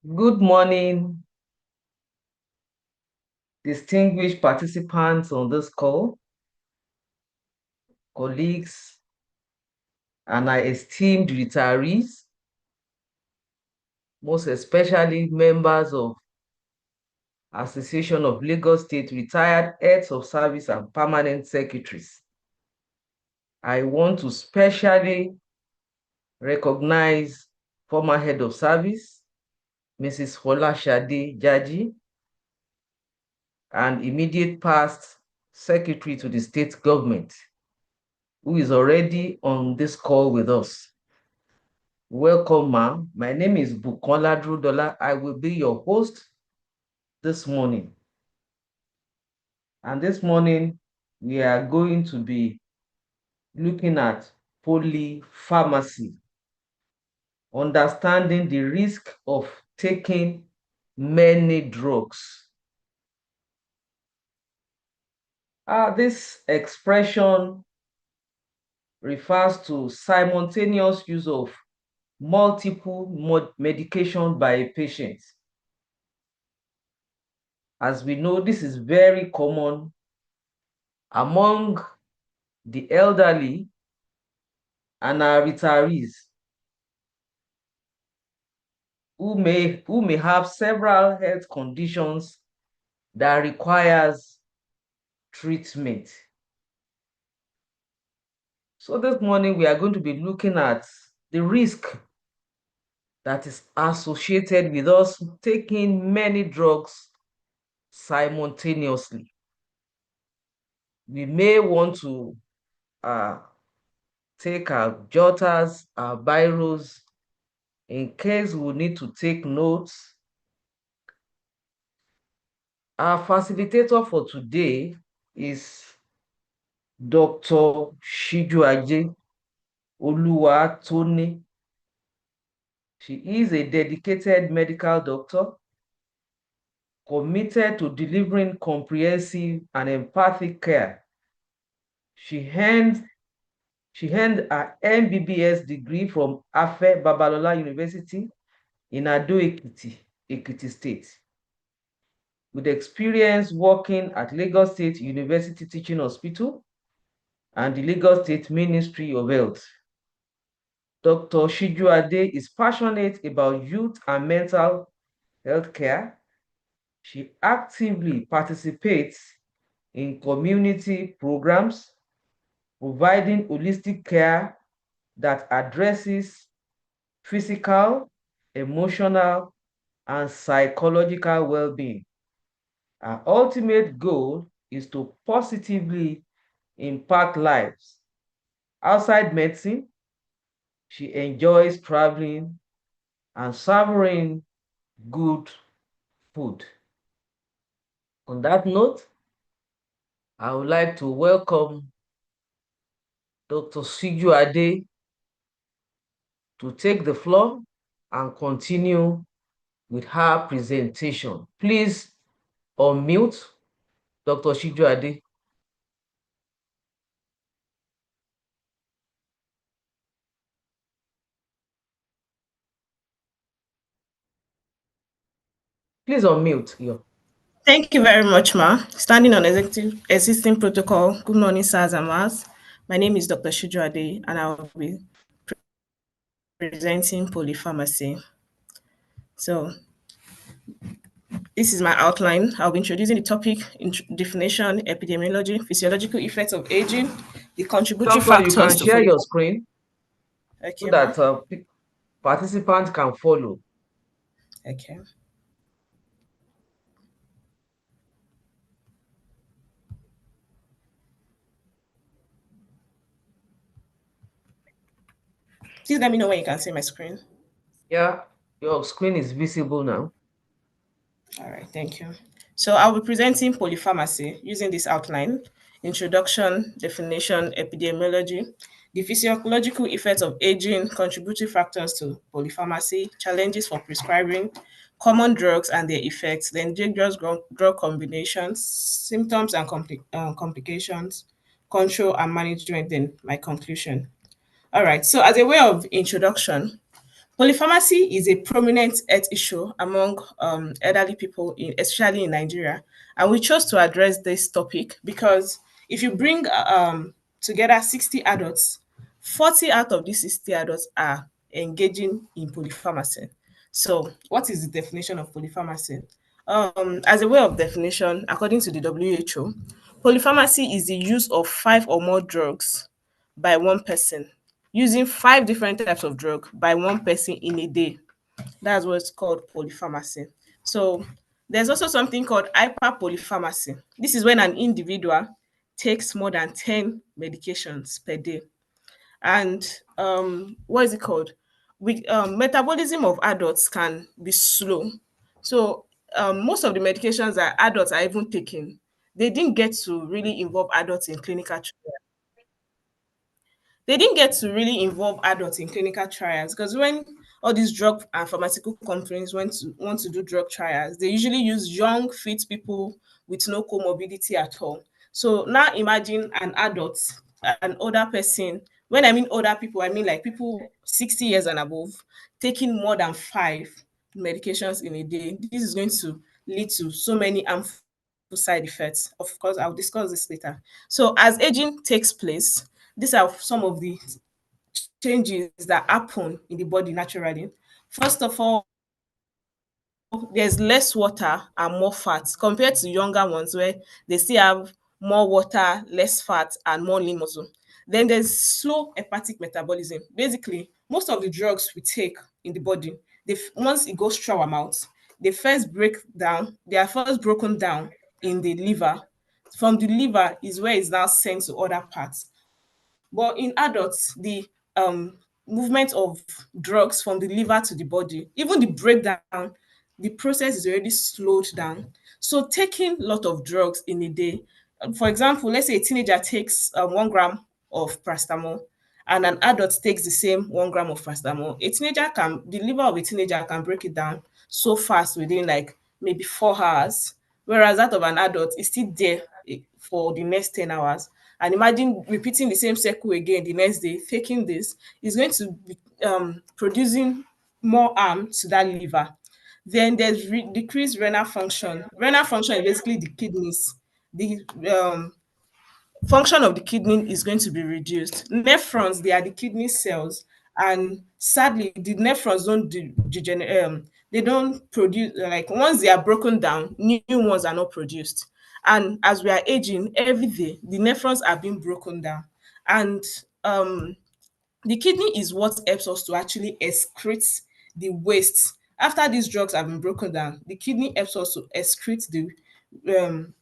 Good morning, distinguished participants on this call, colleagues, and our esteemed retirees, most especially members of Association of Lagos State Retired Heads of Service and Permanent Secretaries. I want to specially recognize former Head of Service, Mrs. Folashade Jaji, and immediate past Secretary to the state government, who is already on this call with us. Welcome, ma'am. My name is Bukola Drudola. I will be your host this morning. And this morning, we are going to be looking at polypharmacy, understanding the risk of taking many drugs. This expression refers to simultaneous use of multiple medication by a patient. As we know, this is very common among the elderly and our retirees who may have several health conditions that requires treatment. So this morning we are going to be looking at the risk that is associated with us taking many drugs simultaneously. We may want to take our jotters, our biros, in case we need to take notes. Our facilitator for today is Dr. Shijuaje Oluwatoni. She is a dedicated medical doctor committed to delivering comprehensive and empathic care. She earned her MBBS degree from Afe Babalola University in Ado Ekiti, Ekiti State, with experience working at Lagos State University Teaching Hospital and the Lagos State Ministry of Health. Dr. Shijuade is passionate about youth and mental health care. She actively participates in community programs, providing holistic care that addresses physical, emotional, and psychological well-being. Her ultimate goal is to positively impact lives. Outside medicine, she enjoys traveling and savoring good food. On that note, I would like to welcome Dr. Siju Ade to take the floor and continue with her presentation. Please unmute Dr. Siju Ade. Please unmute you. Thank you very much, Ma. Standing on existing protocol, good morning, sirs and Mas. My name is Dr. Shujuade, and I will be presenting polypharmacy. So, this is my outline. I'll be introducing the topic, definition, epidemiology, physiological effects of aging, the contributory Doctor, you factors can to share your polypharmacy. screen so Okay, Ma. that participants can follow. Okay. Please let me know when you can see my screen. Yeah, your screen is visible now. All right, thank you. So I'll be presenting polypharmacy using this outline: introduction, definition, epidemiology, the physiological effects of aging, contributory factors to polypharmacy, challenges for prescribing, common drugs and their effects, then dangerous drug combinations, symptoms and complications, control and management, then my conclusion. All right, so as a way of introduction, Polypharmacy is a prominent health issue among elderly people, especially in Nigeria. And we chose to address this topic because if you bring together 60 adults, 40 out of these 60 adults are engaging in polypharmacy. So, what is the definition of polypharmacy? As a way of definition, according to the WHO, polypharmacy is the use of five or more drugs by one person, using five different types of drug by one person in a day. That's what's called polypharmacy. So there's also something called hyperpolypharmacy. This is when an individual takes more than 10 medications per day. And what is it called? Metabolism of adults can be slow. So most of the medications that adults are even taking, they didn't get to really involve adults in clinical trials. They didn't get to really involve adults in clinical trials because when all these drug and pharmaceutical companies want to do drug trials, they usually use young, fit people with no comorbidity at all. So now imagine an adult, an older person. When I mean older people, I mean like people 60 years and above, taking more than five medications in a day. This is going to lead to so many harmful side effects. Of course, I'll discuss this later. So as aging takes place, these are some of the changes that happen in the body naturally. First of all, there's less water and more fat compared to younger ones where they still have more water, less fat, and more lean muscle. Then there's slow hepatic metabolism. Basically, most of the drugs we take in the body, once it goes through our mouth, they are first broken down in the liver. From the liver is where it's now sent to other parts. But in adults, the movement of drugs from the liver to the body, even the breakdown, the process is already slowed down. So taking a lot of drugs in a day, for example, let's say a teenager takes 1 gram of paracetamol and an adult takes the same 1 gram of paracetamol. The liver of a teenager can break it down so fast within like maybe 4 hours, whereas that of an adult is still there for the next 10 hours. And imagine repeating the same cycle again the next day, taking this is going to be producing more harm to that liver. Then there's decreased renal function. Renal function is basically the kidneys. The function of the kidney is going to be reduced. Nephrons, they are the kidney cells, and sadly, the nephrons don't degenerate. They don't produce, like once they are broken down, new ones are not produced. And as we are aging every day, the nephrons are being broken down, and the kidney is what helps us to actually excrete the waste. After these drugs have been broken down, the kidney helps us to excrete the um,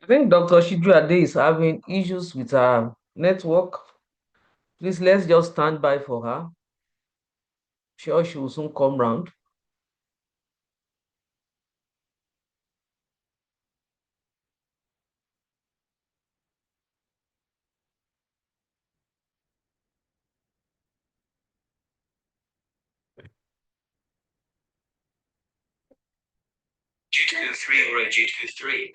I think Dr. Shijuade is having issues with her network. Please, let's just stand by for her. Sure, she will soon come round. G23.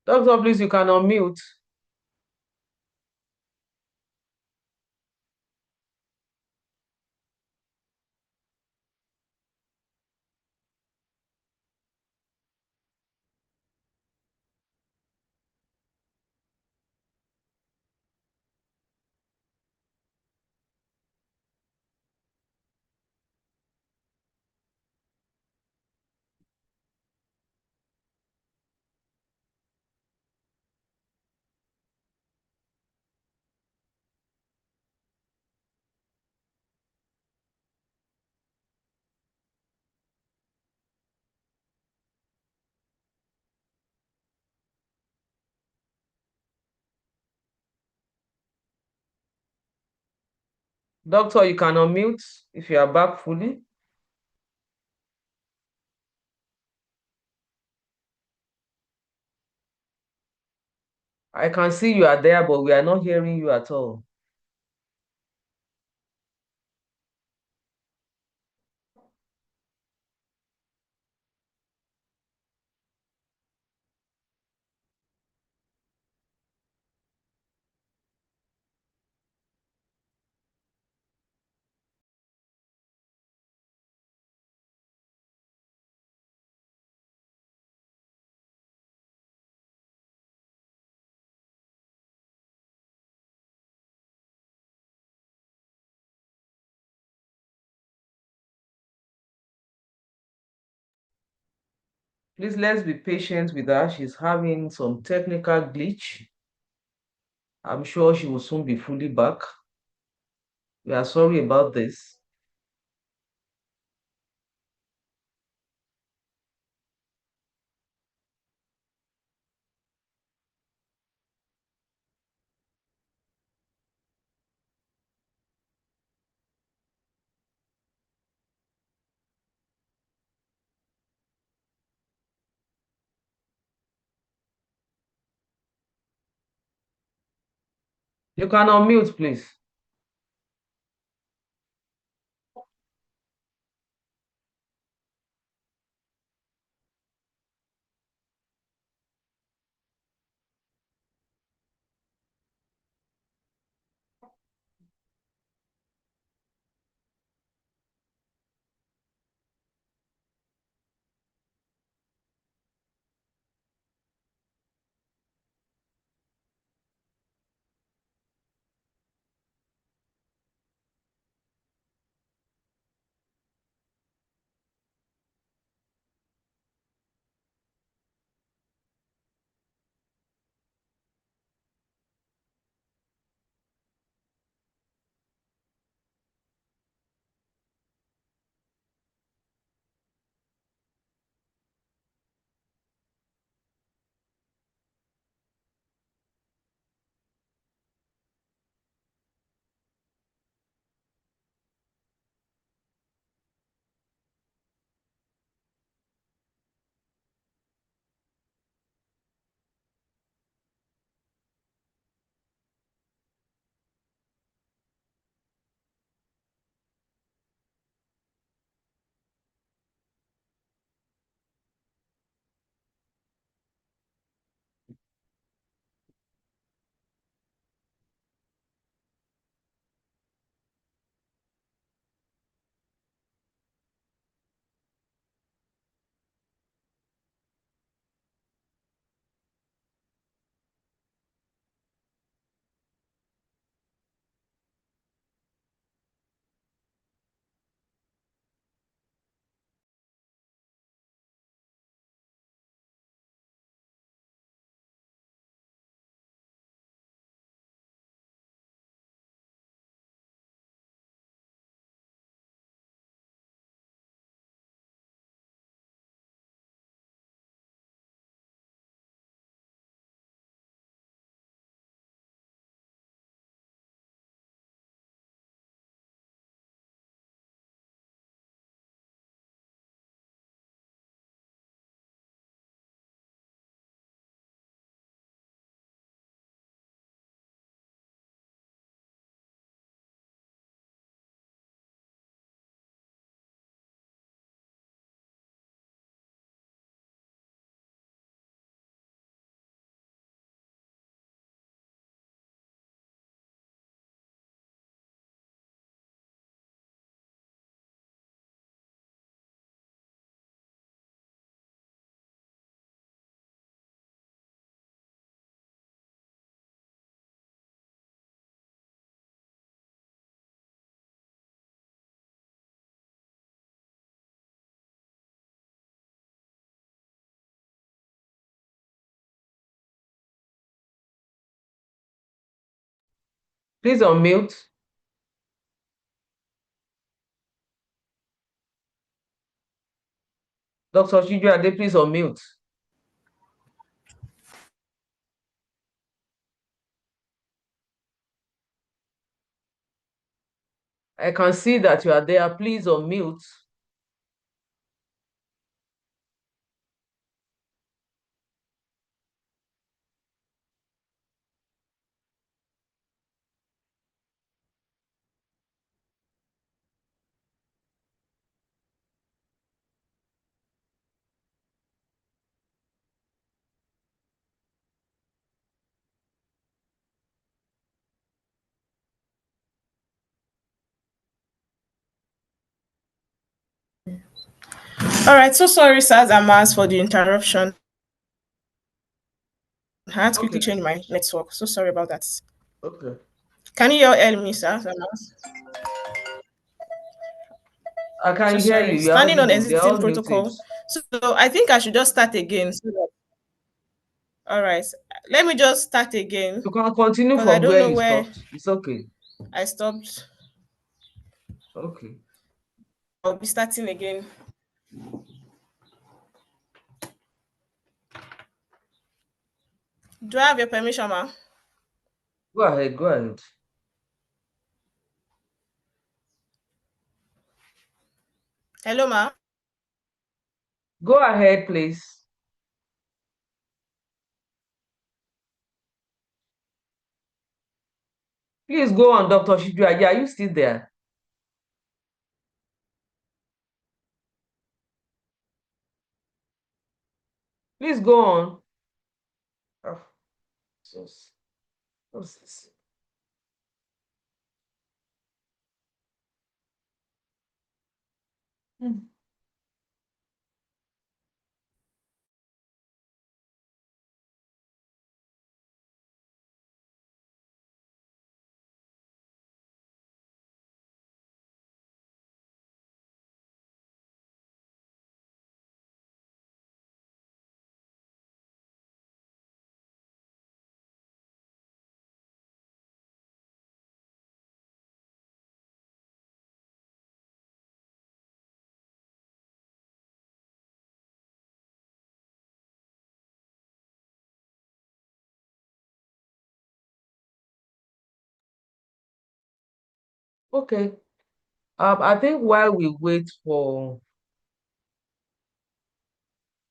Doctor, please, you can unmute. Doctor, you can unmute if you are back fully. I can see you are there, but we are not hearing you at all. Please, let's be patient with her. She's having some technical glitch. I'm sure she will soon be fully back. We are sorry about this. You can unmute, please. Please unmute. Dr. Chijuade, please unmute. I can see that you are there. Please unmute. All right, so sorry, sirs and ma'ams, for the interruption. I had to quickly Okay. change my network. So sorry about that. Okay. Can you all hear me, sirs and ma'ams? I So can hear you. sorry. You're Standing on audible. They're existing all muted. protocol. So I think I should just start again. All right. Let me just start again You can continue because I from don't where know you where stopped. It's okay. I stopped. Okay. I'll be starting again. Do I have your permission, ma? Go ahead. Go ahead. Hello, ma. Go ahead, please. Please go on, Dr. Chijuade. Are you still there? Please go on. Oh, Jesus. What's this? Hmm. Okay. I think while we wait for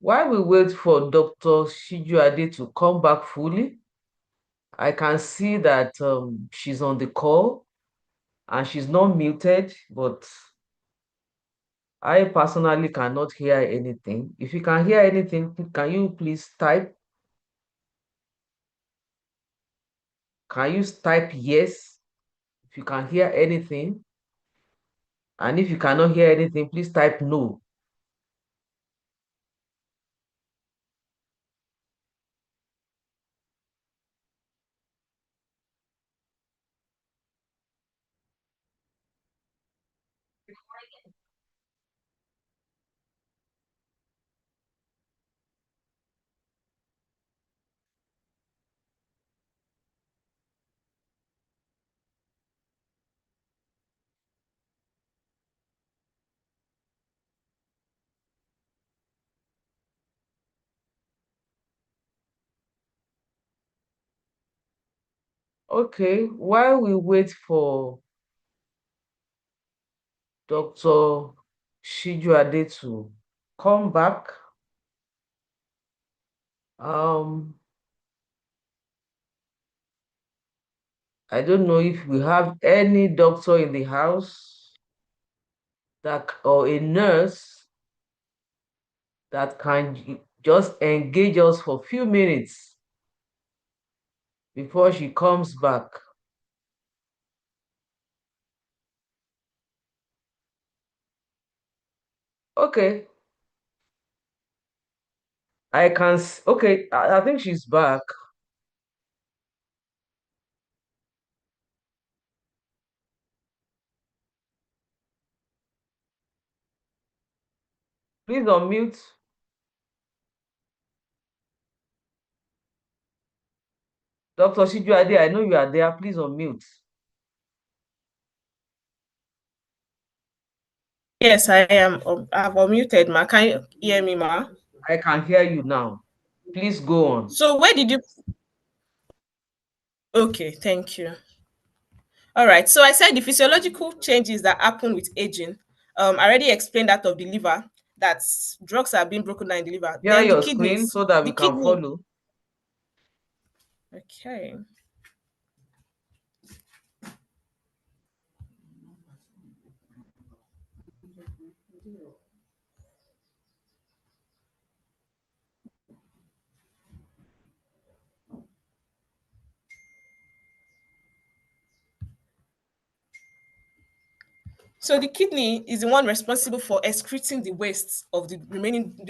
Dr. Chijuade to come back fully, I can see that she's on the call and she's not muted, but I personally cannot hear anything. If you can hear anything, can you please type? Can you type yes if you can hear anything? And if you cannot hear anything, please type no. Okay, while we wait for Dr. Chijuade to come back, um, I don't know if we have any doctor in the house that or a nurse that can just engage us for a few minutes before she comes back. Okay, okay, I think she's back. Please unmute. Dr. Chijuade, I know you are there. Please unmute. Yes, I am. I've unmuted, ma. Can you hear me, ma? I can hear you now. Please go on. So where did you? Okay, thank you. All right. So I said the physiological changes that happen with aging. I already explained that of the liver, that drugs are being broken down in the liver. Share Then the your screen kidneys. so that we The can kidney. follow. Okay. So the kidney is the one responsible for excreting the waste of the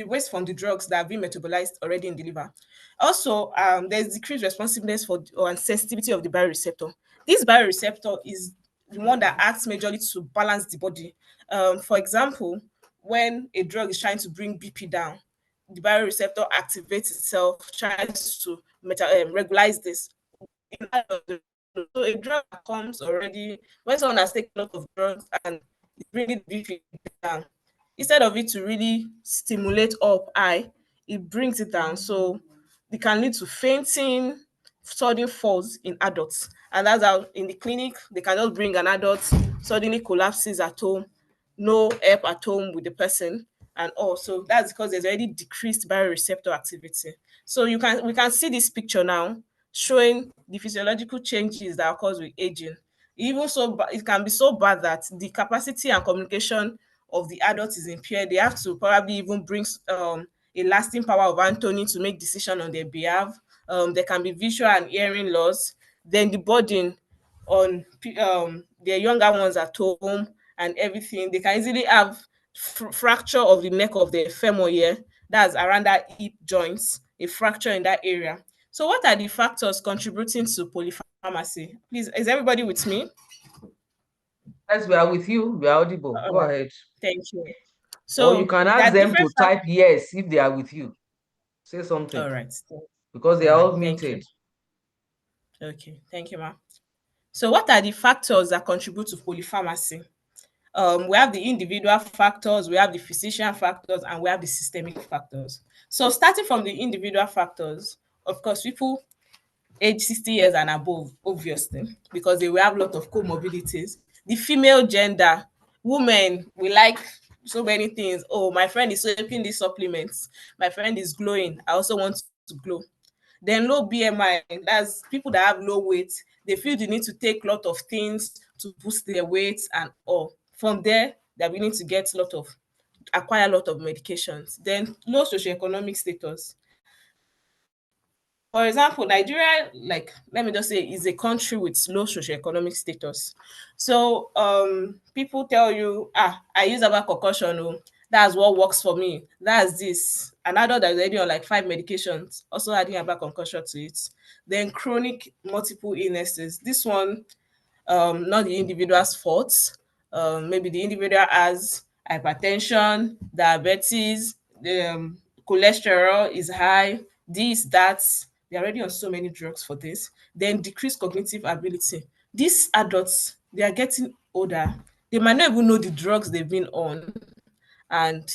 waste from the drugs that have been metabolized already in the liver. Also, there's decreased responsiveness for or sensitivity of the bioreceptor. This bioreceptor is the one that acts majorly to balance the body. For example, when a drug is trying to bring BP down, the bioreceptor activates itself, tries to regularize this in adults. So a drug that comes already when someone has taken a lot of drugs and it's bringing the BP down, instead of it to really stimulate up high, it brings it down. So it can lead to fainting, sudden falls in adults. And that's how in the clinic they can just bring an adult suddenly collapses at home, no help at home with the person, and also that's because there's already decreased bioreceptor activity. So we can see this picture now showing the physiological changes that occurs with aging. Even so, it can be so bad that the capacity and communication of the adult is impaired. They have to probably even bring a lasting power of attorney to make decision on their behalf. There can be visual and hearing loss. Then the burden on their younger ones at home and everything. They can easily have fracture of the neck of the femur here, that's around that hip joints, a fracture in that area. So what are the factors contributing to polypharmacy? Please, is everybody with me? Yes, we are with you. We are audible. All Go right. ahead. Thank you. Or you So can there ask are them different to type yes if they are with you. Say something all right. because they All are right. all Thank you. muted. Okay. Thank you, ma'am. So what are the factors that contribute to polypharmacy? We have the individual factors, we have the physician factors, and we have the systemic factors. So starting from the individual factors, of course, people age 60 years and above, obviously, because they will have a lot of comorbidities. The female gender, women, we like so many things. Oh, my friend is taking these supplements. My friend is glowing. I also want to glow. Then low BMI, that's people that have low weight. They feel the need to take a lot of things to boost their weight and all. From there, they're willing to get a lot of acquire a lot of medications. Then low socioeconomic status. For example, Nigeria, like let me just say, is a country with low socioeconomic status. So people tell you, I use about concussion, oh, that's what works for me. That's this. An adult that is already on like five medications, also adding about concussion to it. Then chronic multiple illnesses. This one not the individual's fault. Maybe the individual has hypertension, diabetes, cholesterol is high, this, that. They're already on so many drugs for this. Then decreased cognitive ability. These adults, they are getting older. They might not even know the drugs they've been on, and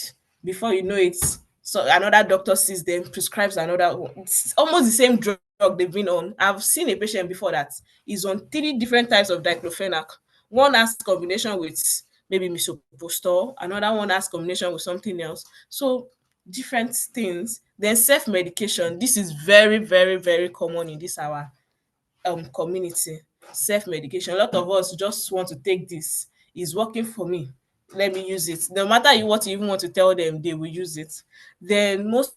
before you know it, so another doctor sees them, prescribes another one. It's almost the same drug they've been on. I've seen a patient before that is on three different types of diclofenac. One has combination with maybe misoprostol, another one has combination with something else. So different things. Then self-medication. This is very, very, very common in this our community. Self-medication, a lot of us just want to take this, is working for me, let me use it. No matter what you even want to tell them, they will use it. Then most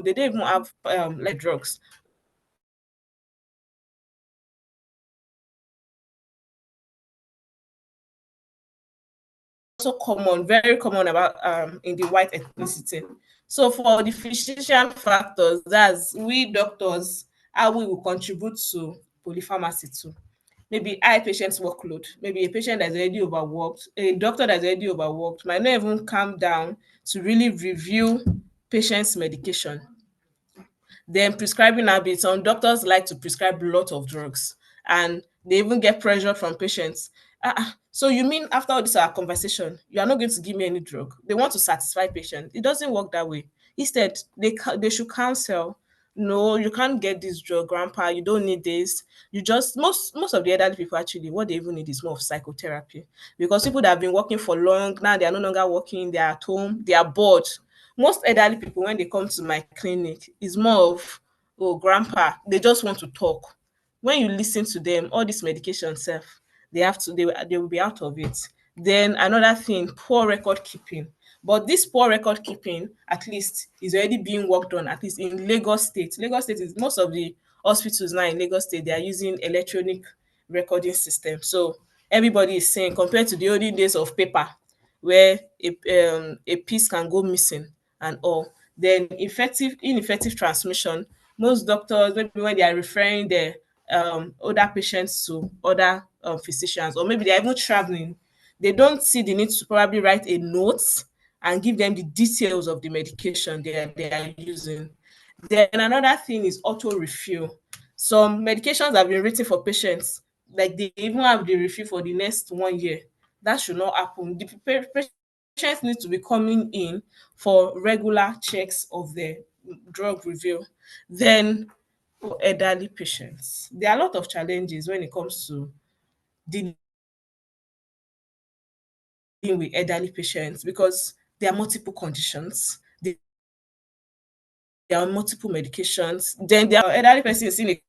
they don't even have like drugs. Also common, very common about in the white ethnicity. So for the physician factors, that's we doctors, how we will contribute to polypharmacy too. maybe high patient's workload, maybe a patient that's already overworked, a doctor that's already overworked might not even calm down to really review patient's medication. Then prescribing habits. Some doctors like to prescribe a lot of drugs, and they even get pressure from patients. So you mean after all this our conversation, you are not going to give me any drug? They want to satisfy patients. It doesn't work that way. Instead, they should counsel. No, you can't get this drug, grandpa. You don't need this. You just most of the elderly people actually what they even need is more of psychotherapy, because people that have been working for long now they are no longer working. They are at home. They are bored. Most elderly people when they come to my clinic is more of, oh grandpa, they just want to talk. When you listen to them, all this medication self, they will be out of it. Then another thing, poor record keeping. But this poor record keeping at least is already being worked on, at least in Lagos State. Lagos State is most of the hospitals now in Lagos State, they are using electronic recording system. So everybody is saying compared to the olden days of paper where a piece can go missing and all. Then ineffective transmission. Most doctors, maybe when they are referring their older patients to other physicians, or maybe they're even traveling, they don't see the need to probably write a note and give them the details of the medication they are using. Then another thing is auto refill. Some medications have been written for patients, like they even have the refill for the next 1 year. That should not happen. The patients need to be coming in for regular checks of their drug review. Then for elderly patients, there are a lot of challenges when it comes to dealing with elderly patients because there are multiple conditions. There are multiple medications. Then there are elderly persons seeing a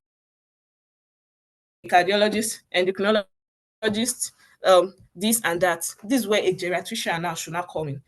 cardiologist, endocrinologist, this and that. This is where a geriatrician now should not come in.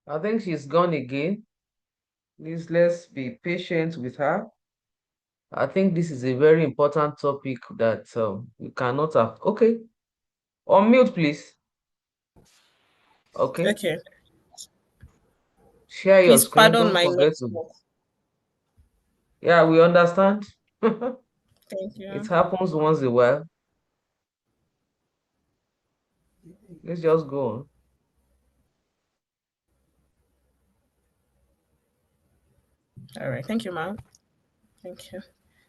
I think she's gone again. Please let's be patient with her. I think this is a very important topic that we cannot have. Okay, on mute, please. Okay, Okay. share your Please screen. pardon Don't my forget to. network. Yeah, we understand. Thank It you. happens once in a while. Let's just go on. All right. Thank you, ma'am. Thank you.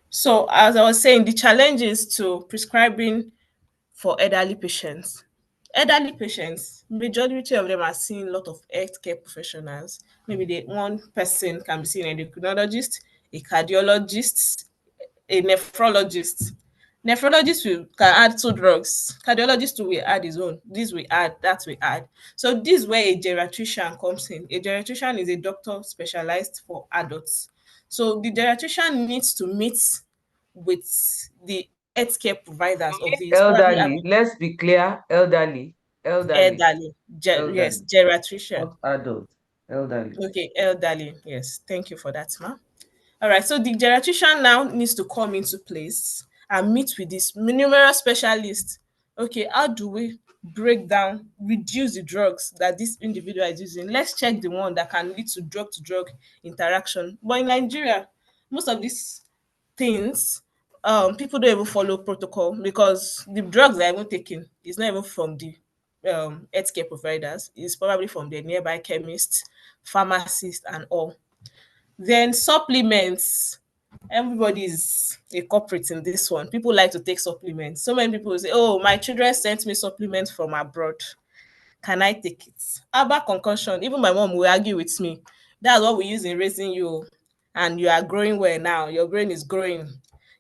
So, as I was saying, the challenges to prescribing for elderly patients. Elderly patients, majority of them are seeing a lot of healthcare professionals. Maybe one person can be seeing an endocrinologist, a cardiologist, a nephrologist. Nephrologist can add two drugs. Cardiologist will add his own. This we add, that we add. So this is where a geriatrician comes in. A geriatrician is a doctor specialized for adults. So the geriatrician needs to meet with the healthcare providers of these probably Elderly, let's be clear, elderly, elderly, elderly. Yes, elderly, geriatrician. not adult, elderly. Okay, elderly. Yes, thank you for that, ma. All right, so the geriatrician now needs to come into place and meet with this numerous specialists. Okay, how do we break down, reduce the drugs that this individual is using? Let's check the one that can lead to drug interaction. But in Nigeria, most of these things, people don't even follow protocol because the drugs they're even taking is not even from the healthcare providers, it's probably from the nearby chemists, pharmacists, and all. Then supplements. Everybody is a corporate in this one. People like to take supplements. So many people say, "Oh, my children sent me supplements from abroad. Can I take it?" Herbal concussion. Even my mom will argue with me. That's what we use in raising you, and you are growing well now. Your brain is growing.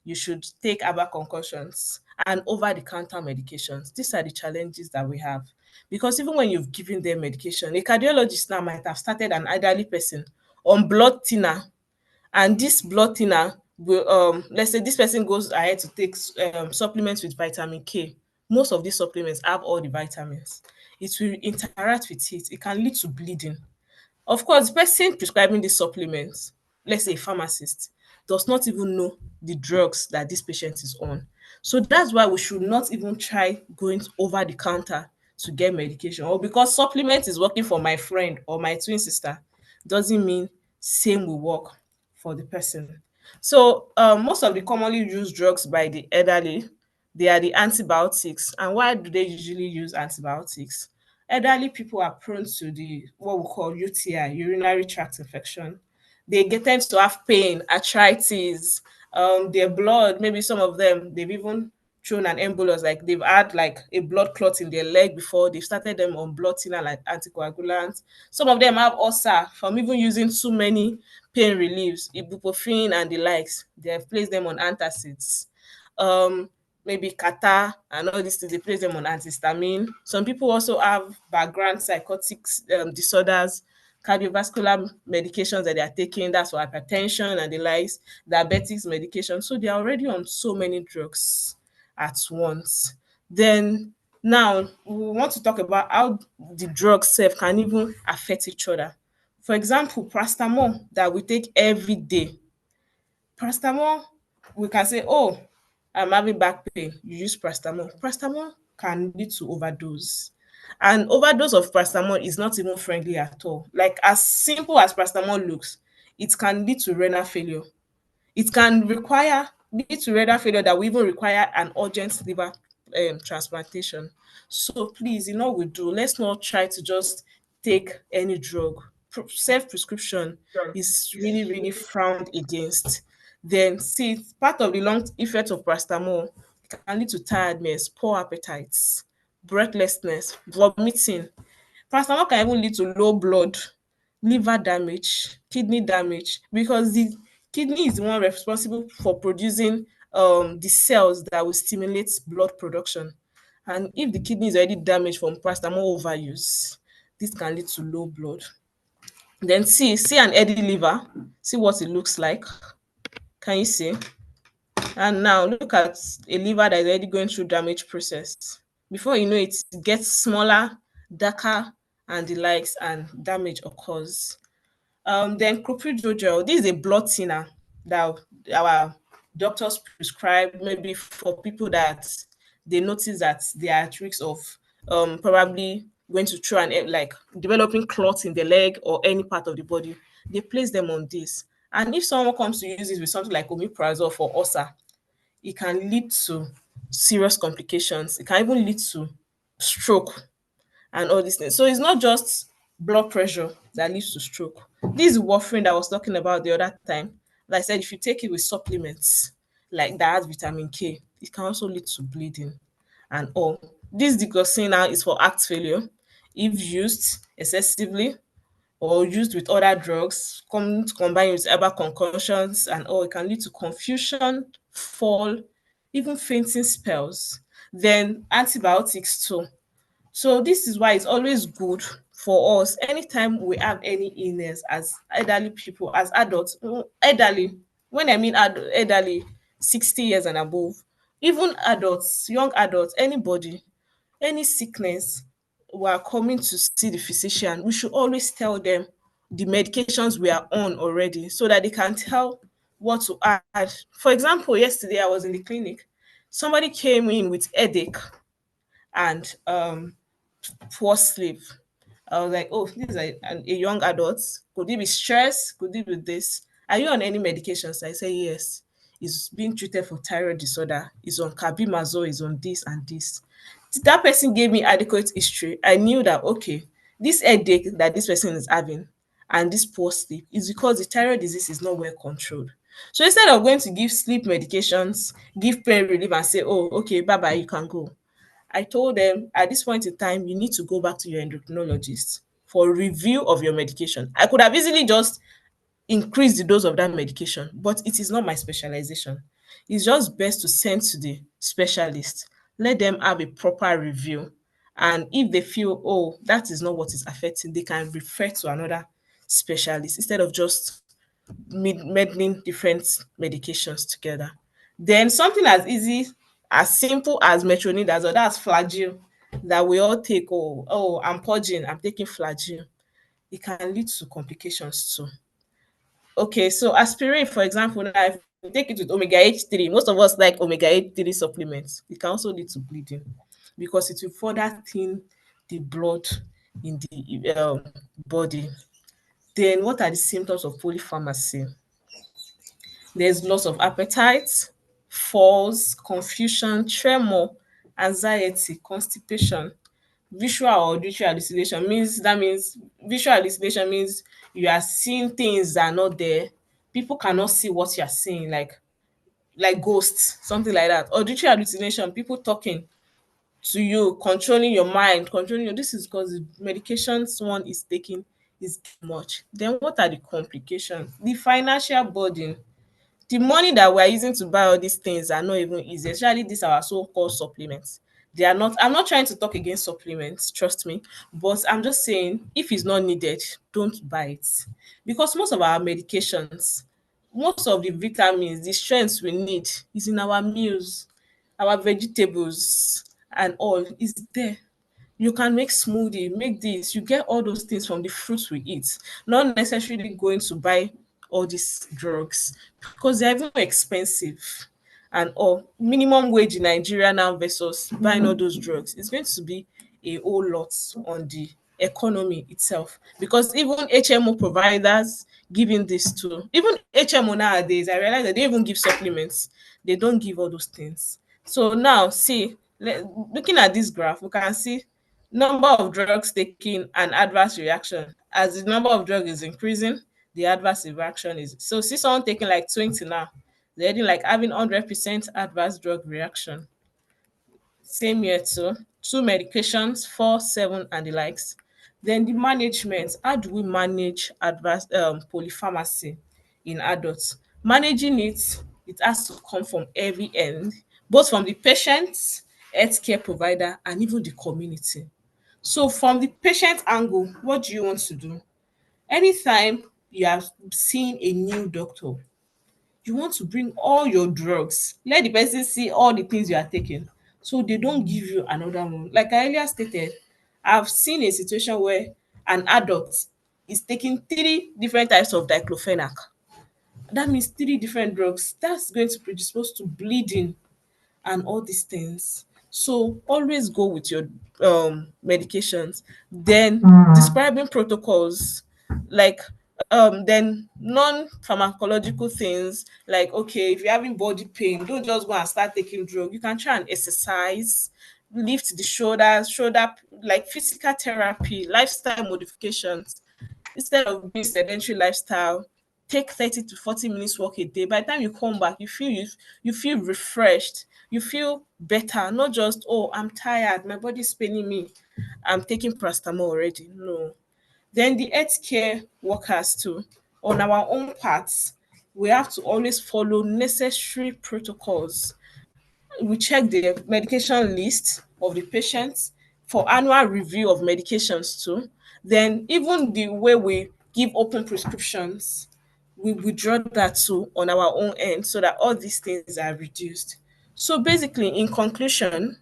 You should take herbal concussions and over-the-counter medications. These are the challenges that we have. Because even when you've given them medication, a cardiologist now might have started an elderly person on blood thinner, and this blood thinner will let's say this person goes ahead to take supplements with vitamin K. most of these supplements have all the vitamins. It will interact with it. It can lead to bleeding. Of course, the person prescribing these supplements, let's say a pharmacist, does not even know the drugs that this patient is on. So that's why we should not even try going over the counter to get medication. Or because supplement is working for my friend or my twin sister, doesn't mean same will work for the person. So most of the commonly used drugs by the elderly, they are the antibiotics. And why do they usually use antibiotics? Elderly people are prone to the what we call UTI, urinary tract infection. They get tend to have pain, arthritis, their blood, maybe some of them, they've even thrown an embolus, like they've had like a blood clot in their leg before, they've started them on blood thinner like anticoagulants. Some of them have ulcer from even using too many pain reliefs, ibuprofen and the likes. They have placed them on antacids. Um, maybe kata and all these things, they place them on antihistamine. Some people also have background psychotic disorders, cardiovascular medications that they are taking, that's for hypertension and the likes, diabetics medication. So they are already on so many drugs at once. Then now we want to talk about how the drugs self can even affect each other. For example, paracetamol that we take every day. Paracetamol, we can say, oh, I'm having back pain. You use paracetamol. Paracetamol can lead to overdose. And overdose of paracetamol is not even friendly at all. Like as simple as paracetamol looks, it can lead to renal failure. It can require lead to renal failure that will even require an urgent liver transplantation. So please, you know what we do. Let's not try to just take any drug. Self prescription is really really frowned against. Then see, part of the long effect of paracetamol can lead to tiredness, poor appetites, breathlessness, vomiting. Paracetamol can even lead to low blood, liver damage, kidney damage, because the kidney is the one responsible for producing the cells that will stimulate blood production. And if the kidney is already damaged from paracetamol overuse, this can lead to low blood. Then see an healthy liver, see what it looks like. Can you see? And now look at a liver that is already going through damage process. Before you know it, it gets smaller, darker, and the likes, and damage occurs. Then clopidogrel, this is a blood thinner that our doctors prescribe maybe for people that they notice that they are at risk of probably going to throw an like developing clots in the leg or any part of the body. They place them on this. And if someone comes to use this with something like omeprazole for ulcer, it can lead to serious complications. It can even lead to stroke and all these things. So it's not just blood pressure that leads to stroke. This is warfarin that I was talking about the other time. Like I said, if you take it with supplements like that has vitamin K, it can also lead to bleeding and all. This digoxin is for heart failure. If used excessively or used with other drugs, combined with herbal concoctions and all, it can lead to confusion, fall, even fainting spells. Then antibiotics too. So this is why it's always good for us anytime we have any illness as elderly people, as adults, elderly, when I mean elderly, 60 years and above, even adults, young adults, anybody, any sickness, we are coming to see the physician, we should always tell them the medications we are on already so that they can tell what to add. For example, yesterday I was in the clinic, somebody came in with headache and poor sleep. I was like, oh, this is a young adult. Could it be stress? Could it be this? Are you on any medications? I say, yes. He's being treated for thyroid disorder. He's on carbimazole, he's on this and this. That person gave me adequate history. I knew that, okay, this headache that this person is having and this poor sleep is because the thyroid disease is not well controlled. So instead of going to give sleep medications, give pain relief and say, oh, okay, bye bye, you can go, I told them at this point in time, you need to go back to your endocrinologist for review of your medication. I could have easily just increased the dose of that medication, but it is not my specialization. It's just best to send to the specialist, let them have a proper review. And if they feel, oh, that is not what is affecting, they can refer to another specialist instead of just meddling different medications together. Then something as easy as simple as metronidazole, that's flagyl that we all take. Oh, I'm purging, I'm taking flagyl. It can lead to complications too. Okay, so aspirin, for example, now if you take it with omega H3, most of us like omega H3 supplements. It can also lead to bleeding because it will further thin the blood in the body. Then, what are the symptoms of polypharmacy? There's loss of appetite, falls, confusion, tremor, anxiety, constipation, visual or auditory hallucination. Means visual hallucination means you are seeing things that are not there. People cannot see what you are seeing, like ghosts, something like that. Auditory hallucination, people talking to you, controlling your mind, controlling you. This is because the medications one is taking is too much. Then what are the complications? The financial burden. The money that we're using to buy all these things are not even easy, especially these our so-called supplements. They are not. I'm not trying to talk against supplements, trust me, but I'm just saying if it's not needed, don't buy it. Because most of our medications, most of the vitamins, the strengths we need is in our meals, our vegetables and all is there. You can make smoothie, make this. You get all those things from the fruits we eat, not necessarily going to buy all these drugs because they're even expensive. And or minimum wage in Nigeria now versus buying all those drugs, it's going to be a whole lot on the economy itself. Because even HMO providers giving this to even HMO nowadays, I realize that they even give supplements. They don't give all those things. So now see, looking at this graph, we can see number of drugs taken and adverse reaction. As the number of drugs is increasing, the adverse reaction is so see someone taking like 20 now, they're already like having 100% adverse drug reaction. Same here too. Two medications, 4, 7, and the likes. Then the management. How do we manage adverse polypharmacy in adults? Managing it has to come from every end, both from the patient, healthcare provider, and even the community. So from the patient angle, what do you want to do? Anytime you are seeing a new doctor, you want to bring all your drugs. Let the person see all the things you are taking so they don't give you another one. Like I earlier stated, I've seen a situation where an adult is taking 3 different types of diclofenac. That means 3 different drugs. That's going to predispose to bleeding and all these things. So always go with your medications. Then describing protocols like then non-pharmacological things like okay, if you're having body pain, don't just go and start taking drug. You can try and exercise, lift the shoulders, like physical therapy, lifestyle modifications instead of being sedentary lifestyle. Take 30 to 40 minutes walk a day. By the time you come back, you feel refreshed, you feel better, not just oh I'm tired, my body's paining me, I'm taking paracetamol already. No. Then the healthcare workers too, on our own parts, we have to always follow necessary protocols. We check the medication list of the patients for annual review of medications too. Then even the way we give open prescriptions, we withdraw that too on our own end so that all these things are reduced. So basically, in conclusion,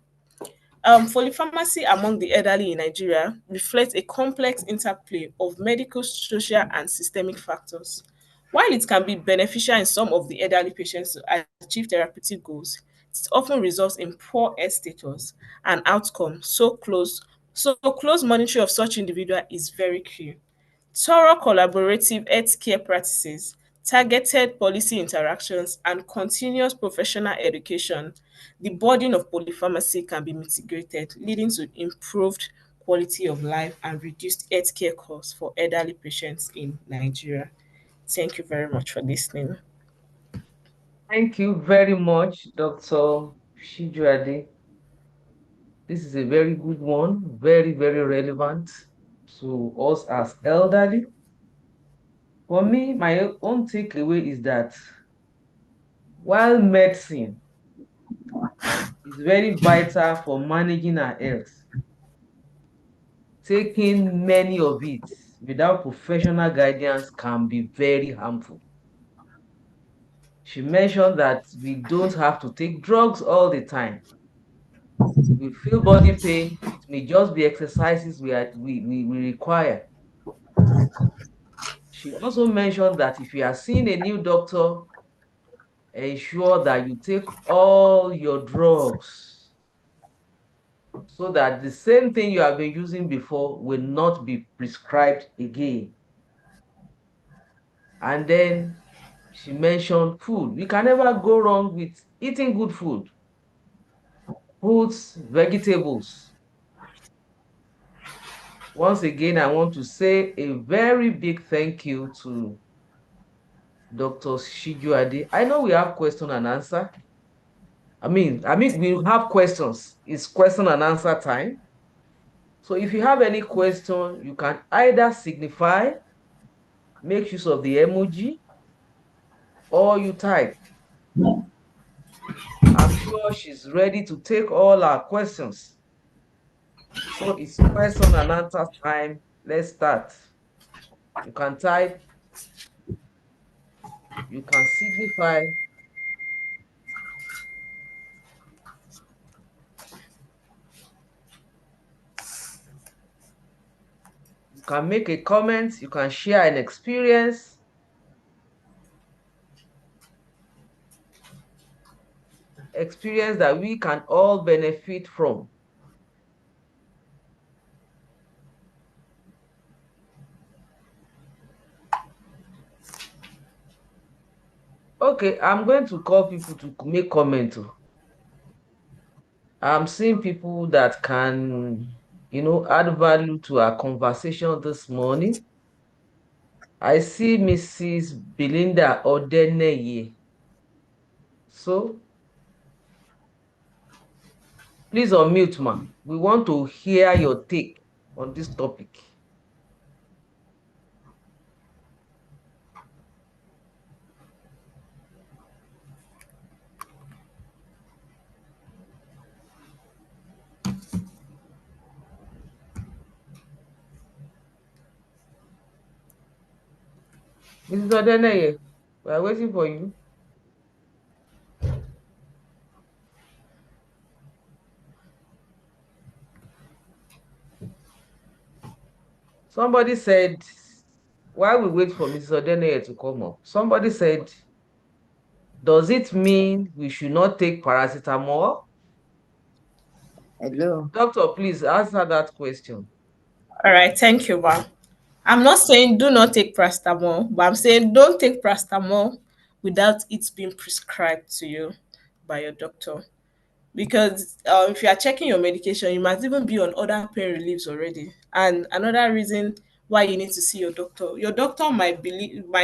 polypharmacy among the elderly in Nigeria reflects a complex interplay of medical, social, and systemic factors. While it can be beneficial in some of the elderly patients to achieve therapeutic goals, it often results in poor health status and outcome. So close monitoring of such individual is very key. Thorough collaborative healthcare practices, targeted policy interactions, and continuous professional education, the burden of polypharmacy can be mitigated, leading to improved quality of life and reduced healthcare costs for elderly patients in Nigeria. Thank you very much for listening. Thank you very much, Dr. Shijuade. This is a very good one, very, very relevant to us as elderly. For me, my own takeaway is that while medicine is very vital for managing our health, taking many of it without professional guidance can be very harmful. She mentioned that we don't have to take drugs all the time. We feel body pain, it may just be exercises we require. She also mentioned that if you are seeing a new doctor, ensure that you take all your drugs so that the same thing you have been using before will not be prescribed again. And then she mentioned food. We can never go wrong with eating good food, fruits, vegetables. Once again, I want to say a very big thank you to Dr. Shijuade. I know we have question and answer. I mean, we have questions. It's question and answer time. So if you have any question, you can either signify, make use of the emoji, or you type. I'm sure she's ready to take all our questions. So it's question and answer time. Let's start. You can type, you can signify, you can make a comment, you can share an experience that we can all benefit from. Okay, I'm going to call people to make comment. I'm seeing people that can, add value to our conversation this morning. I see Mrs. Belinda Odeneye. So please unmute, ma. We want to hear your take on this topic. Mrs. Odeneye, we are waiting for you. Somebody said, while we wait for Mrs. Odeneye to come up, somebody said, does it mean we should not take paracetamol? Hello. Doctor, please answer that question. All right, thank you, ma'am. I'm not saying do not take paracetamol, but I'm saying don't take paracetamol without it being prescribed to you by your doctor. Because if you are checking your medication, you might even be on other pain reliefs already. And another reason why you need to see your doctor might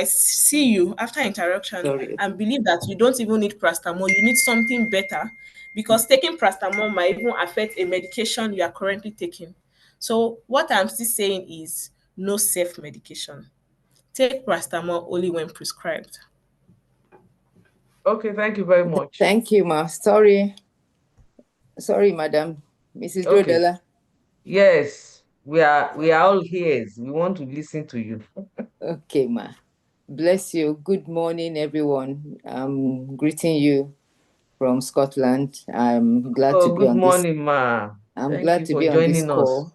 see you after interaction Sorry. and believe that you don't even need paracetamol, you need something better, because taking paracetamol might even affect a medication you are currently taking. So what I'm still saying is no self medication. Take paracetamol only when prescribed. Okay, thank you very much. Thank you, ma. Sorry, madam. Mrs. Okay. Drodela. Yes, we are all ears. We want to listen to you. Okay, ma. Bless you. Good morning, everyone. I'm greeting you from Scotland. I'm glad to Oh, be good on this. morning, ma. I'm Thank glad you to for be on this joining us. call.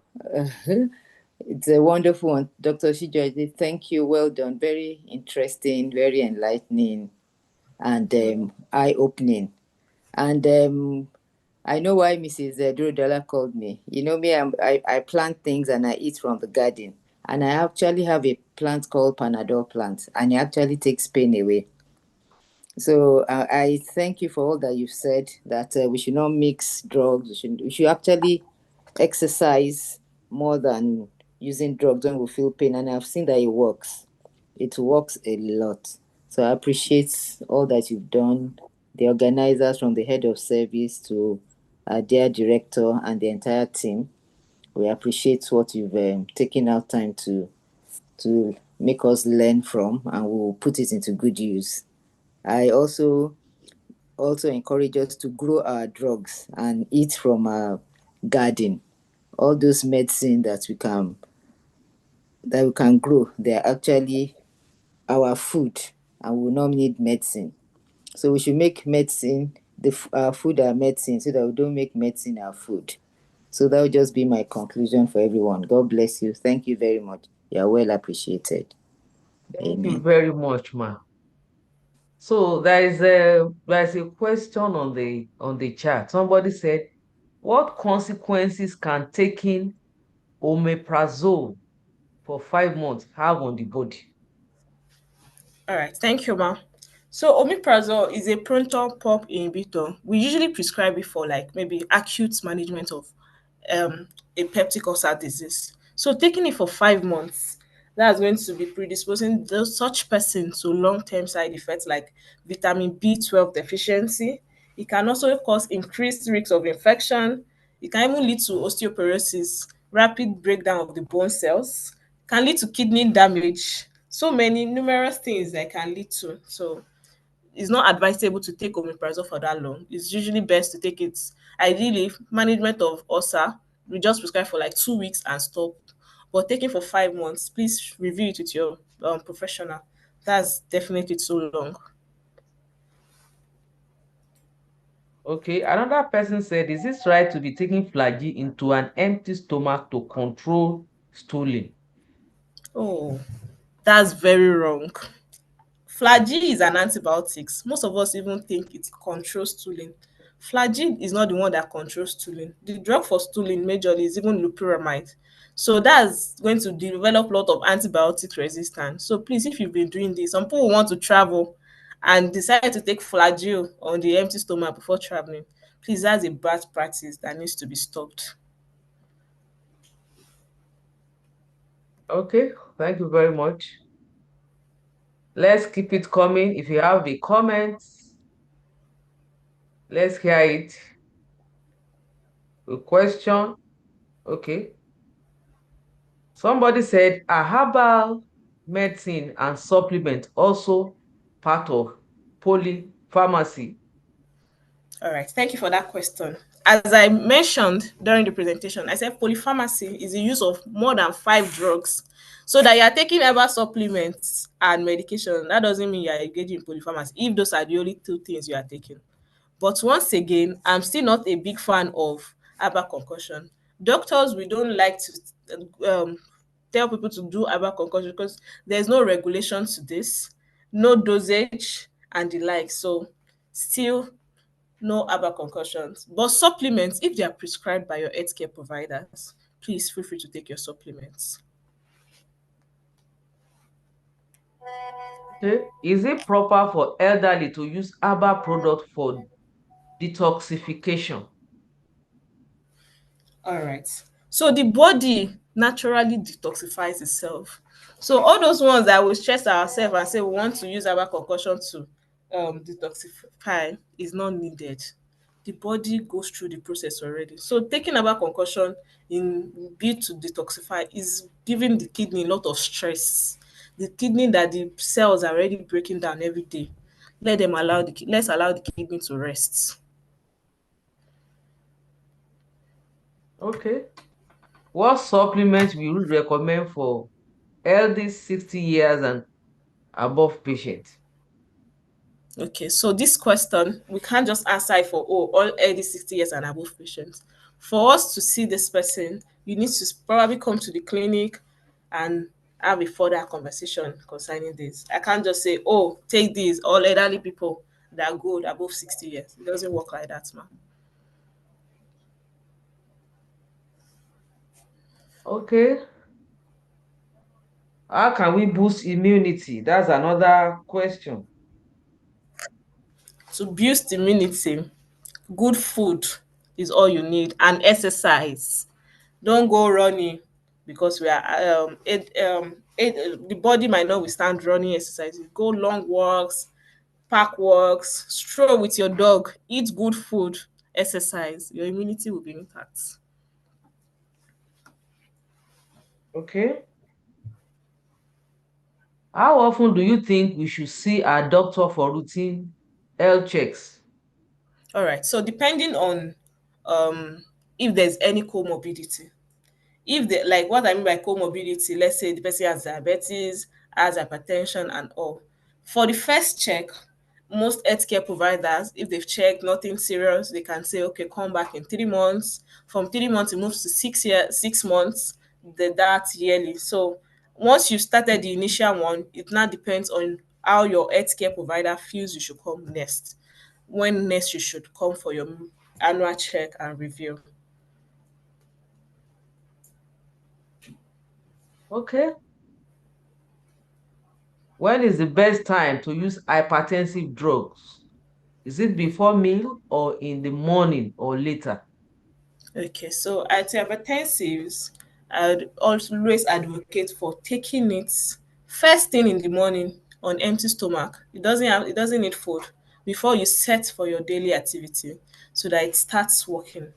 It's a wonderful one, Dr. Shijoide. Thank you. Well done. Very interesting, very enlightening, and eye-opening. And I know why Mrs. Drodela called me. You know me, I plant things and I eat from the garden. And I actually have a plant called Panadol plant, and it actually takes pain away. So I thank you for all that you've said, that we should not mix drugs. We should actually exercise more than using drugs when we feel pain. And I've seen that it works. It works a lot. So I appreciate all that you've done, the organizers from the head of service to their director and the entire team. We appreciate what you've taken out time to make us learn from, and we'll put it into good use. I also encourage us to grow our drugs and eat from our garden. All those medicine that we can grow, they are actually our food, and we will not need medicine. So we should make medicine our food our medicine, so that we don't make medicine our food. So that will just be my conclusion for everyone. God bless you. Thank you very much. You are well appreciated. Thank you Amen. very much, ma. So there is a question on the chat. Somebody said, what consequences can taking omeprazole for 5 months have on the body? All right, thank you, ma. So omeprazole is a proton pump inhibitor. We usually prescribe it for like maybe acute management of a peptic ulcer disease. So taking it for 5 months, that's going to be predisposing such person to long-term side effects like vitamin B12 deficiency. It can also cause increased risks of infection. It can even lead to osteoporosis, rapid breakdown of the bone cells, can lead to kidney damage. So many numerous things that can lead to. So it's not advisable to take omeprazole for that long. It's usually best to take it ideally management of ulcer. We just prescribe for like 2 weeks and stop. But taking for 5 months, please review it with your professional. That's definitely too long. Okay, another person said, is it right to be taking flagyl into an empty stomach to control stooling? Oh, that's very wrong. Flagyl is an antibiotic. Most of us even think it controls stooling. Flagyl is not the one that controls stooling. The drug for stooling majorly is even loperamide. So that's going to develop a lot of antibiotic resistance. So please, if you've been doing this, some people want to travel and decide to take flagyl on the empty stomach before traveling. Please, that's a bad practice that needs to be stopped. Okay, thank you very much. Let's keep it coming. If you have a comment, let's hear it. A question. Okay. Somebody said, are herbal medicine and supplement also part of polypharmacy? All right, thank you for that question. As I mentioned during the presentation, I said polypharmacy is the use of more than 5 drugs. So that you are taking herbal supplements and medication, that doesn't mean you are engaging in polypharmacy if those are the only two things you are taking. But once again, I'm still not a big fan of herbal concussion. Doctors, we don't like to tell people to do herbal concussion because there's no regulation to this, no dosage, and the like. So, still no herbal concussions. But supplements, if they are prescribed by your healthcare providers, please feel free to take your supplements. Okay. Is it proper for elderly to use herbal product for detoxification? All right. So the body naturally detoxifies itself. So all those ones that we stress ourselves and say we want to use our concussion to detoxify is not needed. The body goes through the process already. So taking about concussion in bid to detoxify is giving the kidney a lot of stress. The kidney that the cells are already breaking down every day. Let's allow the kidney to rest. Okay. What supplements will you recommend for healthy 60 years and above patients? Okay, so this question, we can't just answer it for all 60 years and above patients. For us to see this person, you need to probably come to the clinic and have a further conversation concerning this. I can't just say, oh, take these, all elderly people that are good above 60 years. It doesn't work like that, man. Okay. How can we boost immunity? That's another question. To boost immunity, good food is all you need and exercise. Don't go running because we are the body might not withstand running exercises. Go long walks, park walks, stroll with your dog, eat good food, exercise. Your immunity will be intact. Okay. How often do you think we should see our doctor for routine health checks? All right. So depending on um if there's any comorbidity, if the like what I mean by comorbidity, let's say the person has diabetes, has hypertension and all. For the first check, most healthcare providers, if they've checked nothing serious, they can say, okay, come back in 3 months. From 3 months, it moves to 6 months, that yearly. So once you started the initial one, it now depends on how your healthcare provider feels you should come next. When next you should come for your annual check and review. Okay. When is the best time to use hypertensive drugs? Is it before meal or in the morning or later? Okay, so antihypertensives, I'd always advocate for taking it first thing in the morning on empty stomach. It doesn't need food before you set for your daily activity so that it starts working.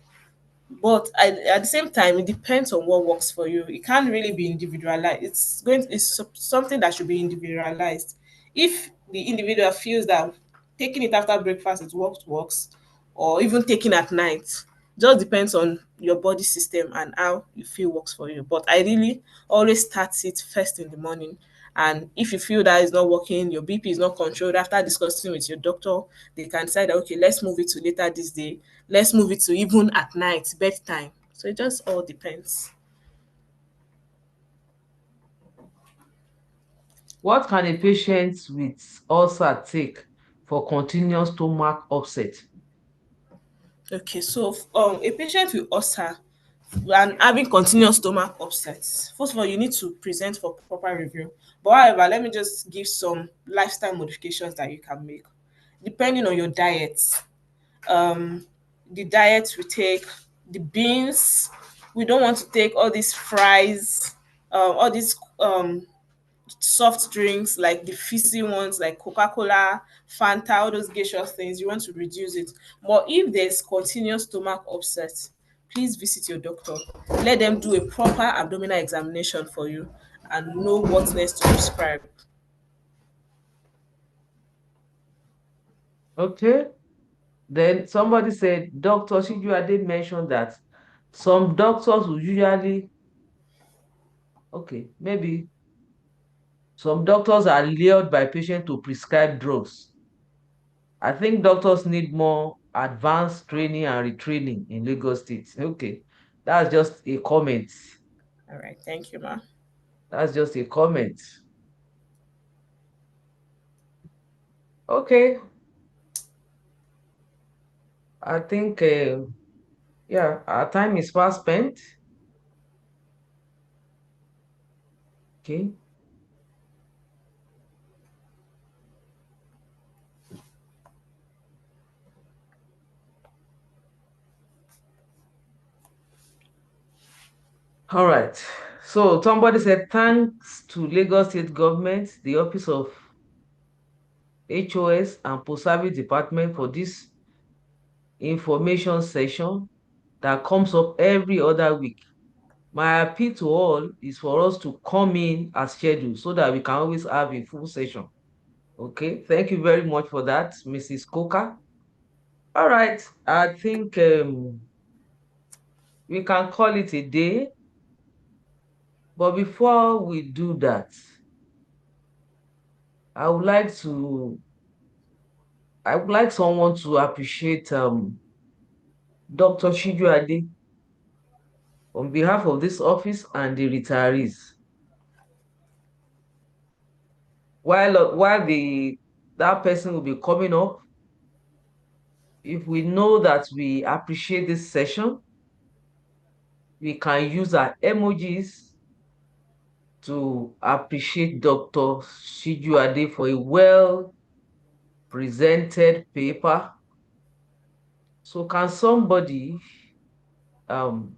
But at the same time, it depends on what works for you. It can't really be individualized. It's something that should be individualized. If the individual feels that taking it after breakfast it works, or even taking at night, just depends on your body system and how you feel works for you. But ideally, always start it first in the morning. And if you feel that it's not working, your BP is not controlled, after discussing with your doctor, they can decide that, okay, let's move it to later this day. Let's move it to even at night, bedtime. So it just all depends. What can a patient with ulcer take for continuous stomach upset? Okay, so a patient with ulcer and having continuous stomach upsets, first of all, you need to present for proper review. But however, let me just give some lifestyle modifications that you can make. Depending on your diet, um, the diet we take, the beans, we don't want to take all these fries, all these soft drinks like the fizzy ones like Coca-Cola, Fanta, all those gaseous things, you want to reduce it. But if there's continuous stomach upset, please visit your doctor. Let them do a proper abdominal examination for you and know what next to prescribe. Okay. Then somebody said, Dr. Shijuade mentioned that some doctors will usually, okay, maybe some doctors are lured by patients to prescribe drugs. I think doctors need more advanced training and retraining in Lagos State. Okay, that's just a comment. All right, thank you, ma. That's just a comment. Okay, I think, yeah, our time is fast spent. Okay, all right. So somebody said, thanks to Lagos State government, the Office of HOS and Post-Service Department for this information session that comes up every other week. My appeal to all is for us to come in as scheduled so that we can always have a full session. Okay, thank you very much for that, Mrs. Coker. All right, I think we can call it a day. But before we do that, I would like to, I would like someone to appreciate Dr. Shijuade on behalf of this office and the retirees. While that person will be coming up, if we know that we appreciate this session, we can use our emojis to appreciate Dr. Shijuade for a well presented paper. So can somebody um,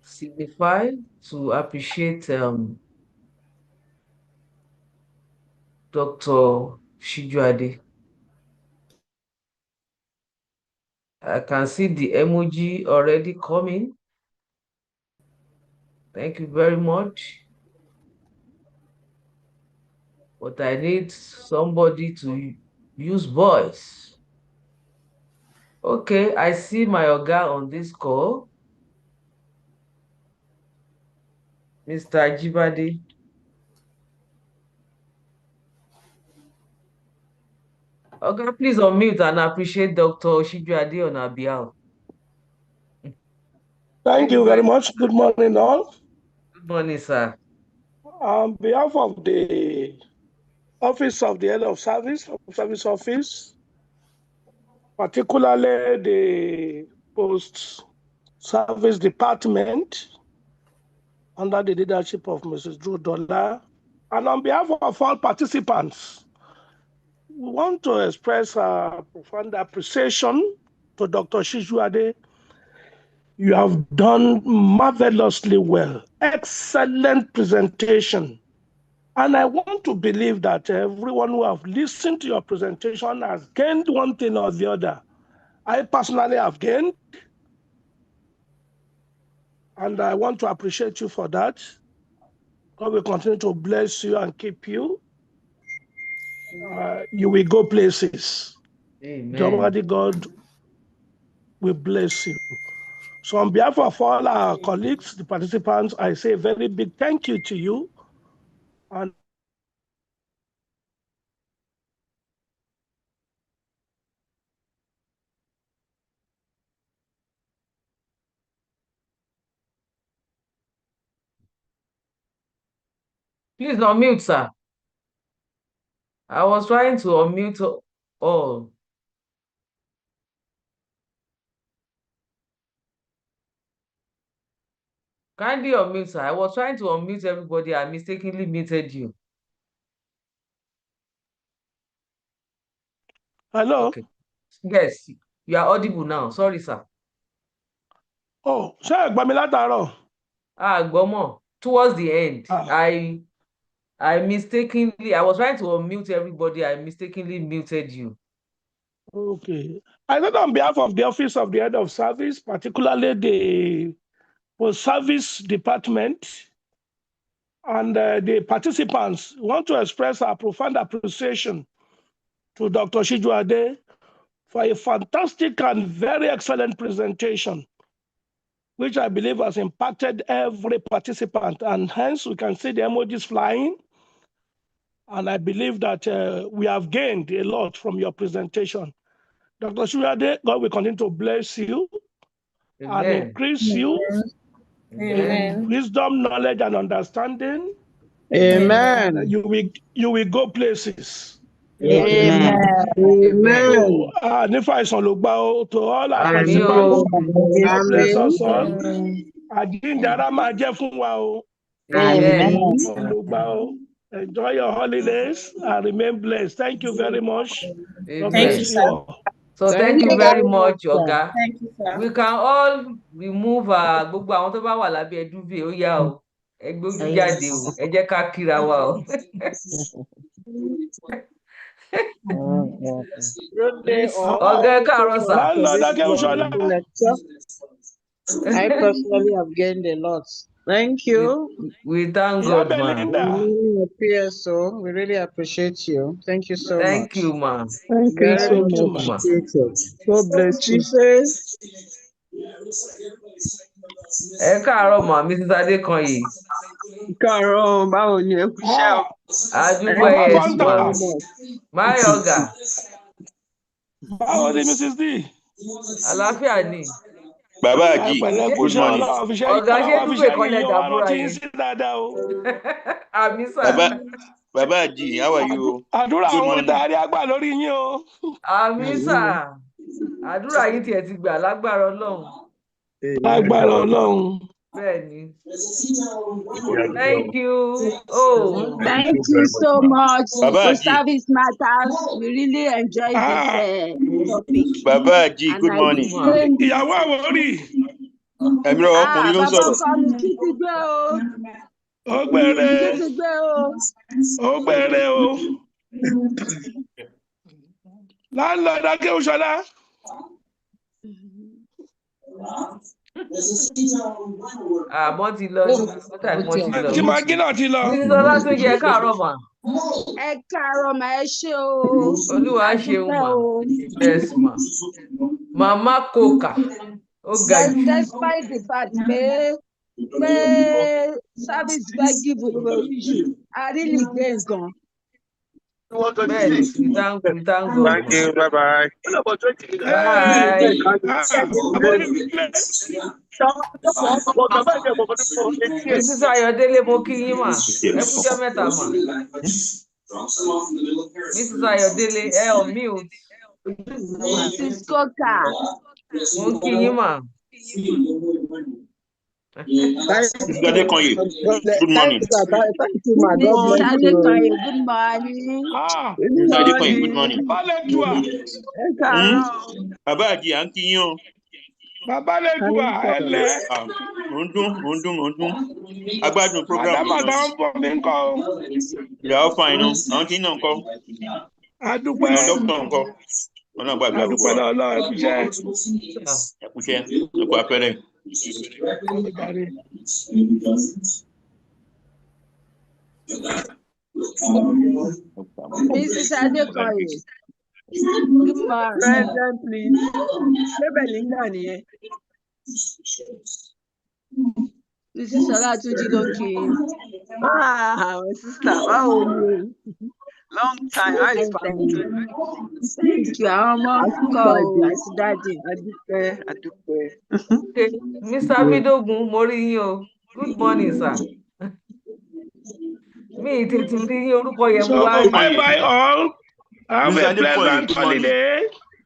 signify to appreciate Dr. Shijuade? I can see the emoji already coming. Thank you very much. But I need somebody to use voice. Okay, I see my Oga on this call, Mr. Ajibade. Okay, please unmute and appreciate Dr. Oshijuade on our behalf. Thank you very much. Good morning, all. Good morning, sir. On behalf of the Office of the Head of Service Office, particularly the Post Service Department, under the leadership of Mrs. Drew Dollar, and on behalf of all participants, we want to express our profound appreciation to Dr. Shijuade. You have done marvelously well. Excellent presentation. And I want to believe that everyone who have listened to your presentation has gained one thing or the other. I personally have gained, and I want to appreciate you for that. God will continue to bless you and keep you. You will go places. Amen. The Almighty God will bless you. So on behalf of all our colleagues, the participants, I say a very big thank you to you. And Please unmute, sir. I was trying to unmute all. Kindly unmute, sir. I was trying to unmute everybody. I mistakenly muted you. hello. Okay. Yes, you are audible now. Sorry, sir. Oh, ṣé ẹ gbọ́ mi látàárọ̀? Gomo. Towards the end, I mistakenly, I was trying to unmute everybody. I mistakenly muted you. Okay. I said on behalf of the Office of the Head of Service, particularly the Post Service Department, and the participants, want to express our profound appreciation to Dr. Shijuade for a fantastic and very excellent presentation, which I believe has impacted every participant. And hence, we can see the emojis flying. And I believe that we have gained a lot from your presentation. Dr. Shijuade, God will continue to bless you and Amen. increase you Amen. in wisdom, knowledge, and understanding. Amen. And you will go places. Amen. Amen. Nífa ìsàn ló gbà ó, to all our Àmín participants, o. God bless Amen. us all. Àjíǹde ara máa jẹ́ fún wa o. Amen. Ìsàn ló gbà ó. Enjoy your holidays and remain blessed. Thank you very much. God Thank you, bless Amen. you sir. all. So thank Thank you you very very much, much, sir. Oga. Thank you, sir. We can all remove gbogbo àwọn tó bá wà lábẹ́ ẹdúnfè ó yá o. Ẹ gbójú jáde o. Ẹ jẹ́ ká kíra wa o. Good day, all. Ọ̀gá ẹ Thank you so káàárọ̀ much sà. for Landlord this Akeushola. wonderful lecture. I personally have gained a lot. Thank you. We thank Ìyá God, ma. Belinda. PSO, we really appreciate you. Thank you so Thank much. you, ma. Thank you Very so Thank you, much. ma. appreciated. God bless you. Chiefes, Ẹ káàárọ̀ ma, Mrs. Adékanyè. Carol, báwo ni ẹ kú iṣẹ́ o? Adúgbò Mama Thank yes, you ma. very Fanta. much. Máyọ̀gà, Báwo ni Mrs. D? àlàáfíà ni. Bàbá Àjì, Àpẹẹrẹ Ṣé good kúṣẹ́ morning. ọ̀gá ṣé ọlọ́run fi dúpẹ́ kan ṣẹ́yìn lẹ yín o, wá dàbúrà rántí yín yẹn? sí dáadáa o. Àmì sà. Bàbá Àjì, how are you? Àdúrà Good àwọn morning. darí àgbà lórí yín o. Àmì sà. Àdúrà yìí tiẹ̀ ti gbà lágbára Ọlọ́run. Lágbára Ọlọ́run. Bẹ́ẹ̀ ni. Thank you. Oh. Thank you so much Bàbá for Àjì, service matters. We really enjoyed this topic. Bàbá Àjì, And good I morning. gained. Ìyàwó Àwórì. Ẹ̀mí ọkùnrin ló ń Bàbá sọ̀rọ̀. ọkọ mi kí ti gbé o. Ó gbére. Kí ti gbé o. Ó gbére o. Landlord Akéwùsọ́lá. Àmọ́ ti lọ ní ọ̀tá ìpọ́n ti lọ. Àǹtí Magí náà ti lọ. Mrs. Ọlátúnjí ẹ káàárọ̀ mà. Ẹ káàárọ̀ mà ẹ ṣé o. Olúwa ṣeun Adúpẹ́ mà. o. Yes ma. Màmá Coca. Ó ga jù. Despite the fact pé service fẹ́ give issue, I really gain gan. Benny, we thank God. Thank you. Bye-bye. Bye. Mrs. Ayodele mo kí yín mà. Ẹ kújọ́ mẹ́ta mà. Mrs. Ayodele, on mute. Mrs. Coker. Mo kí yín mà. Mrs. Adekoye, good morning. Thank you, ma. God Mrs. bless you. Adekoye, good morning. Mrs. Adekoye, good morning. Ẹ káàárọ̀. Bàbá àjí à ń kí yín o. Bàbá Lẹ́dùà ẹlẹ́. Mò ń dún. Agbádùn program mi Àdàbàdà gan. ń bọ̀ mí ń kọ́ o. Ìyàwó fine o. Àwọn tí náà ń kọ́. Adúpẹ́. Àwọn dókítà ń kọ́. Wọ́n náà gbàgbé àbúkọ Adúpẹ́ wa. lọ́wọ́ ẹ̀kúṣẹ́. Ẹ̀kúṣẹ́, ẹ̀kú apẹ́rẹ́. Mrs. Adekoye, good morning. Present, please. Ṣé Belinda nìyẹn? Mrs. Olatunji ló ń kí yín. My sister, báwo ni o? Long time, how is family? Thank you. Àwọn ọmọ kọ o àti dáàdì. Adúpẹ́. Okay. Mr. Bidogun, mo rí yín o. Good morning, sir. Mi tètè rí yín orúkọ yẹn mú wá. Bye all. Have Mr. a Adekoye, pleasant good morning. holiday.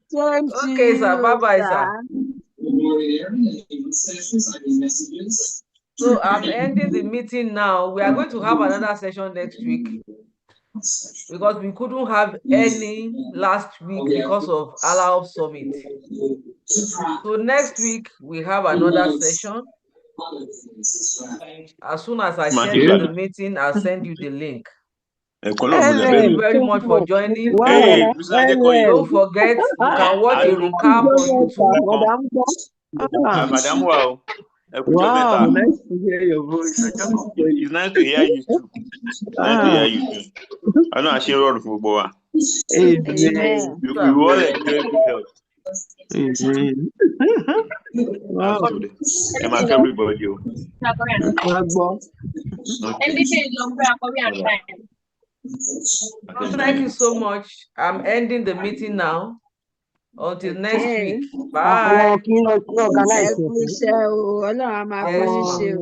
Same to Okay, sir. you, Bye-bye, sir. So I'm ending the meeting now. We are going to have another session next week because we couldn't have any last week because of Alao Summit. So next week we have another session. As soon as I schedule the meeting, I'll send you the link. Thank you very much for joining. Hey, Mrs. Adekoye. Don't forget, you can watch a recap on YouTube. Madam, wow. Wow, nice to hear your voice. It's nice to hear you too. I know I share all for Boa. Amen. You all enjoy good health. Amen. Wow. I'm at everybody. Thank you so much. I'm ending the meeting now. Until next week. Bye. Ẹ kú iṣẹ́ o, Ọlọ́run á máa fún yín ṣe o.